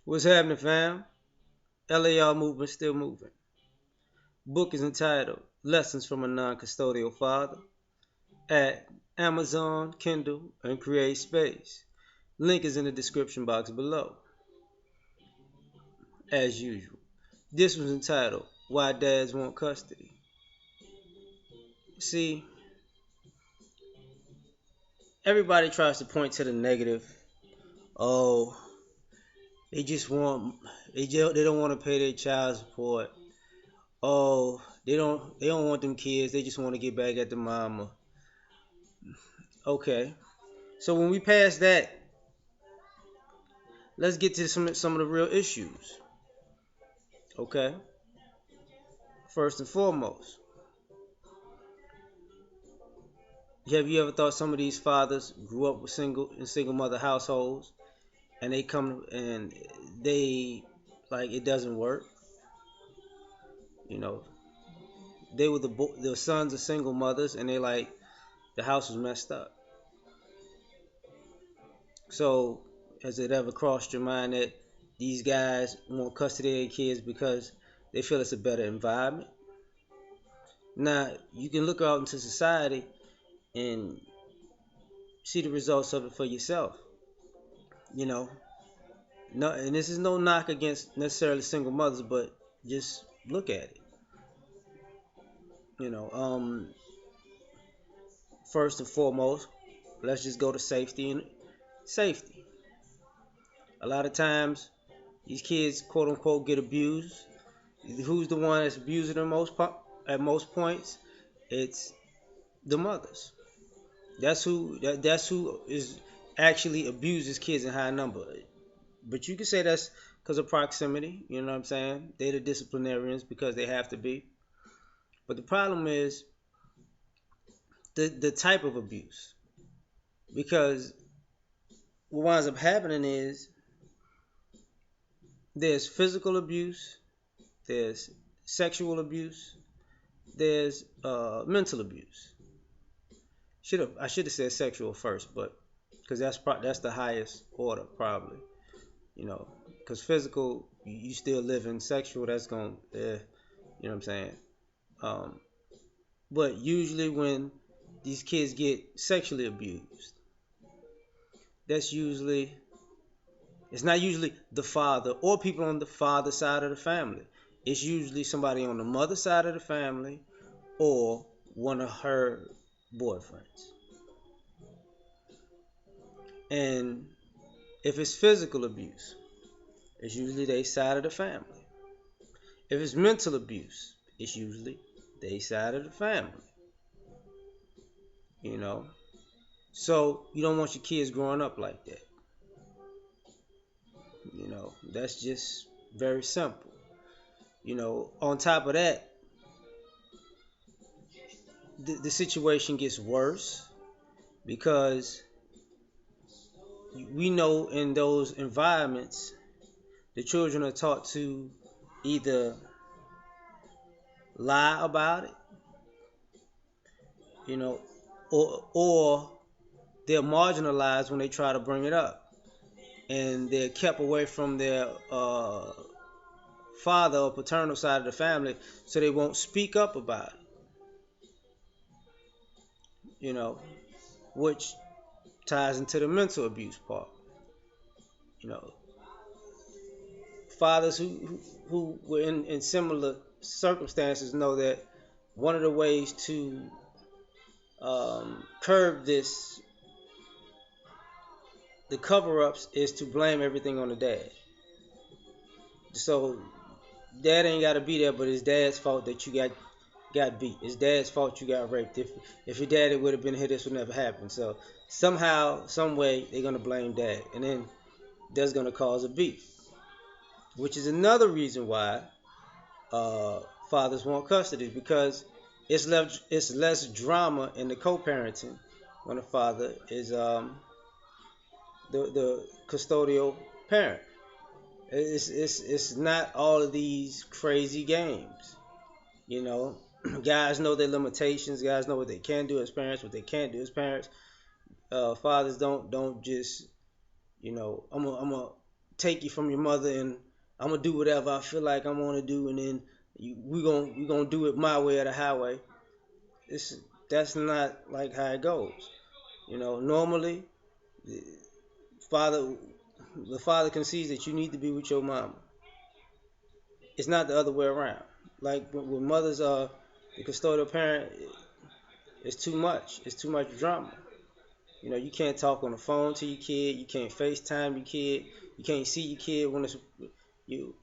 What's happening, fam? L.A.R movement still moving. Book is entitled Lessons from a Non-Custodial Father at Amazon, Kindle, and Create Space. Link is in the description box below. As usual. This was entitled Why Dads Want Custody. See, everybody tries to point to the negative. Oh, they just want they don't want to pay their child support. Oh, they don't want them kids. They just want to get back at the mama. Okay. So when we pass that, let's get to some of the real issues. Okay. First and foremost, have you ever thought some of these fathers grew up with single mother households and they come and they like it doesn't work? You know, they were the sons of single mothers and they like the house was messed up. So has it ever crossed your mind that these guys want custody of their kids because they feel it's a better environment? Now you can look out into society and see the results of it for yourself. You know, no, and this is no knock against necessarily single mothers, but just look at it. You know, first and foremost, let's just go to safety and safety. A lot of times, these kids, quote unquote, get abused. Who's the one that's abusing them at most points? It's the mothers. That's who is actually abuses kids in high number. But you can say that's because of proximity. You know what I'm saying? They're the disciplinarians because they have to be. But the problem is the type of abuse. Because what winds up happening is there's physical abuse, there's sexual abuse, there's mental abuse. I should have said sexual first, but because that's the highest order probably. You know, because physical you still live in, sexual that's going you know what I'm saying. Um, but usually when these kids get sexually abused, that's usually it's not usually the father or people on the father side of the family. It's usually somebody on the mother side of the family or one of her boyfriends. And if it's physical abuse, it's usually they side of the family. If it's mental abuse, it's usually they side of the family. You know, so you don't want your kids growing up like that. You know, that's just very simple. You know, on top of that, the situation gets worse because we know in those environments, the children are taught to either lie about it, you know, or they're marginalized when they try to bring it up, and they're kept away from their father or paternal side of the family, so they won't speak up about it. You know, which ties into the mental abuse part. You know, fathers who were in similar circumstances know that one of the ways to curb this, the cover-ups, is to blame everything on the dad. So dad ain't got to be there, but it's dad's fault that you got beat. It's dad's fault you got raped. If your daddy would have been here, this would never happen. So somehow, some way, they're gonna blame dad, and then that's gonna cause a beef, which is another reason why uh, fathers want custody, because it's less drama in the co-parenting when a father is the custodial parent. It's not all of these crazy games. You know, guys know their limitations. Guys know what they can do as parents, what they can't do as parents. Fathers don't just, you know, I'm a take you from your mother and I'm gonna do whatever I feel like I'm gonna do, and then we gonna do it my way or the highway. It's That's not like how it goes. Normally the father the father concedes that you need to be with your mama. It's not the other way around. Like when mothers are the custodial parent, it's too much. It's too much drama. You can't talk on the phone to your kid. You can't FaceTime your kid. You can't see your kid when it's you.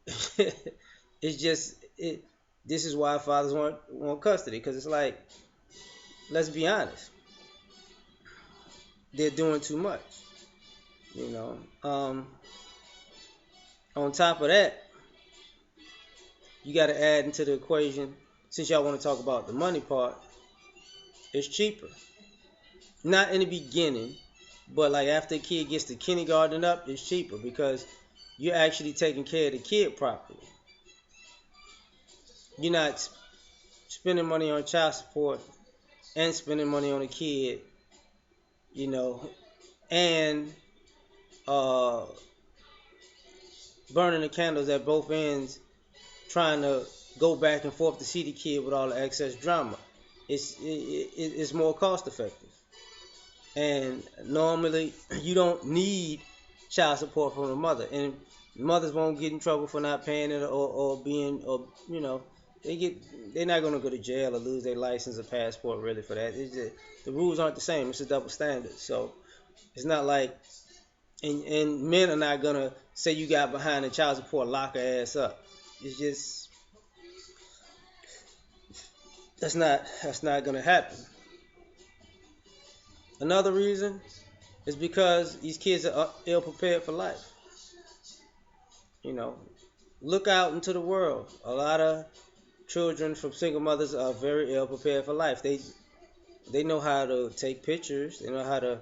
It's just it. This is why fathers want custody, because it's like, let's be honest, they're doing too much. You know. On top of that, you got to add into the equation. Since y'all want to talk about the money part, it's cheaper. Not in the beginning, but like after a kid gets to kindergarten up, it's cheaper because you're actually taking care of the kid properly. You're not spending money on child support and spending money on a kid, you know, and uh, burning the candles at both ends, trying to go back and forth to see the kid with all the excess drama. It's more cost effective. And normally, you don't need child support from the mother, and mothers won't get in trouble for not paying it, or being, or they're not gonna go to jail or lose their license or passport really for that. It's just, the rules aren't the same. It's a double standard. So it's not like, and men are not gonna say you got behind the child support, lock her ass up. It's just, that's not gonna happen. Another reason is because these kids are ill prepared for life. You know, look out into the world. A lot of children from single mothers are very ill prepared for life. They know how to take pictures. They know how to,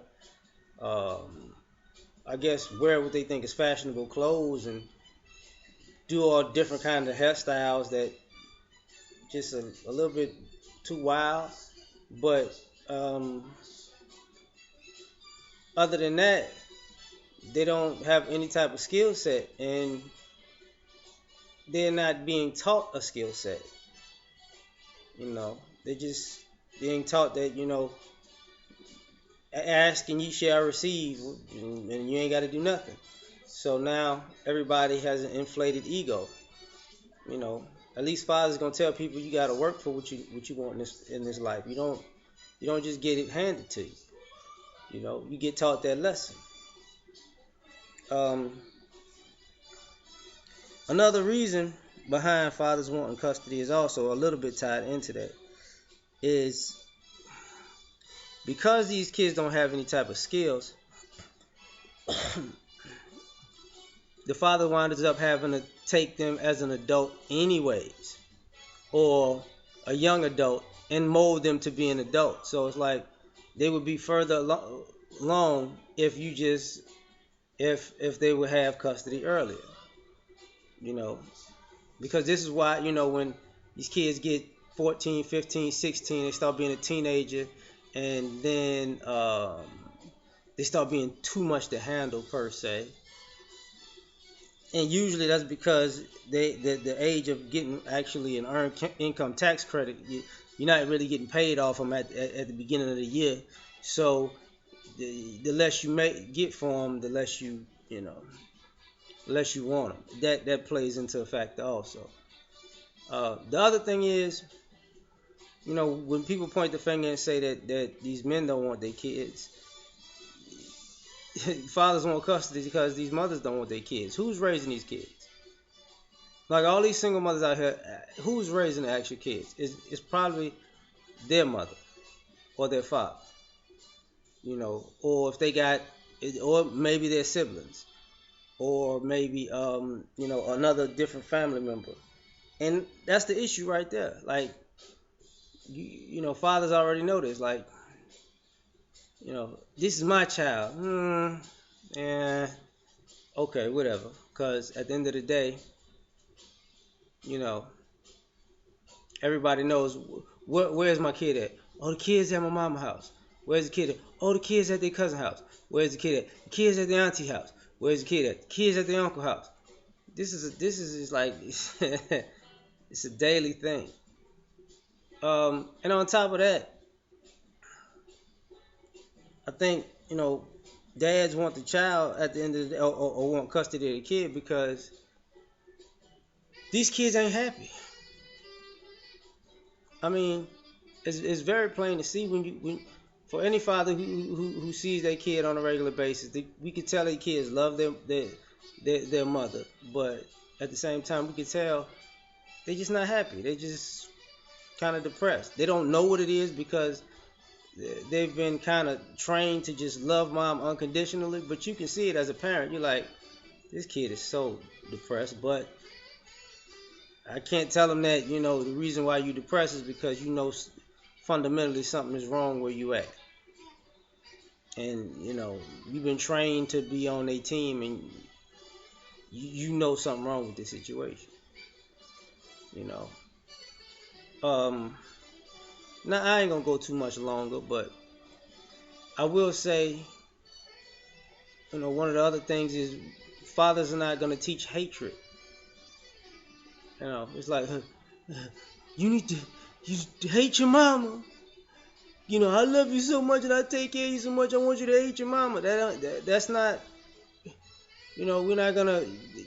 I guess, wear what they think is fashionable clothes and do all different kinds of hairstyles that just a little bit too wild. But other than that, they don't have any type of skill set, and they're not being taught a skill set. They're just being taught that, ask and you shall receive, and you ain't got to do nothing. So now everybody has an inflated ego. At least fathers gonna tell people you got to work for what you want in this life. You don't just get it handed to you. You get taught that lesson. Another reason behind fathers wanting custody is also a little bit tied into that, is because these kids don't have any type of skills. The father winds up having to take them as an adult anyways, or a young adult, and mold them to be an adult. So it's like they would be further along if they would have custody earlier. Because this is why, when these kids get 14, 15, 16, they start being a teenager, and then they start being too much to handle per se. And usually that's because the age of getting actually an earned income tax credit, you're not really getting paid off them at the beginning of the year. So the less you get for them, the less you want them. That plays into a factor also. The other thing is, when people point the finger and say that these men don't want their kids, fathers want custody because these mothers don't want their kids. Who's raising these kids? Like all these single mothers out here, who's raising the actual kids? It's probably their mother or their father. Or if they got, or maybe their siblings, or maybe another different family member. And that's the issue right there. Like, fathers already know this. Like, this is my child. Okay, whatever. Because at the end of the day, everybody knows where's my kid at. Oh, the kid's at my mama's house. Where's the kid at? Oh, the kid's at their cousin's house. Where's the kid at? The kid's at the auntie house. Where's the kid at? Kids at the uncle house. This is like it's a daily thing. And on top of that, I think dads want the child at the end of the day, or want custody of the kid because these kids ain't happy. I mean, it's very plain to see for any father who sees their kid on a regular basis, we could tell their kids love their mother, but at the same time we could tell they just not happy. They just kind of depressed. They don't know what it is because they've been kind of trained to just love mom unconditionally. But you can see it as a parent. You're like, this kid is so depressed, but I can't tell them that the reason why you depressed is because fundamentally something is wrong where you at, and you've been trained to be on a team, and you know something wrong with the situation. You know. Now I ain't gonna go too much longer, but I will say, one of the other things is fathers are not gonna teach hatred. It's like you need to you hate your mama. I love you so much and I take care of you so much. I want you to hate your mama. That's not. We're not gonna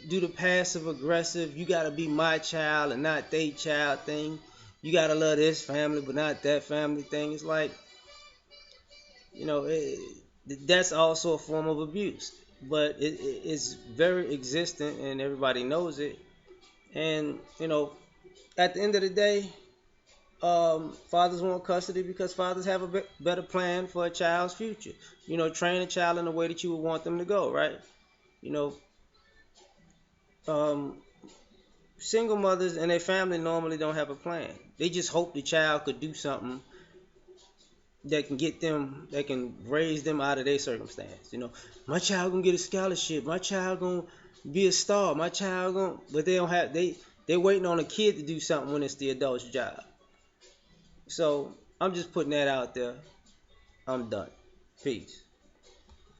do the passive aggressive. You gotta be my child and not they child thing. You gotta love this family but not that family thing. It's like, that's also a form of abuse, but it's very existent and everybody knows it. And at the end of the day, fathers want custody because fathers have a better plan for a child's future. Train a child in the way that you would want them to go, right? You know, um, Single mothers and their family normally don't have a plan. They just hope the child could do something that can raise them out of their circumstance. My child gonna get a scholarship. My child gonna be a star. My child gonna, but they don't have they're waiting on a kid to do something when it's the adult's job. So I'm just putting that out there. I'm done. Peace.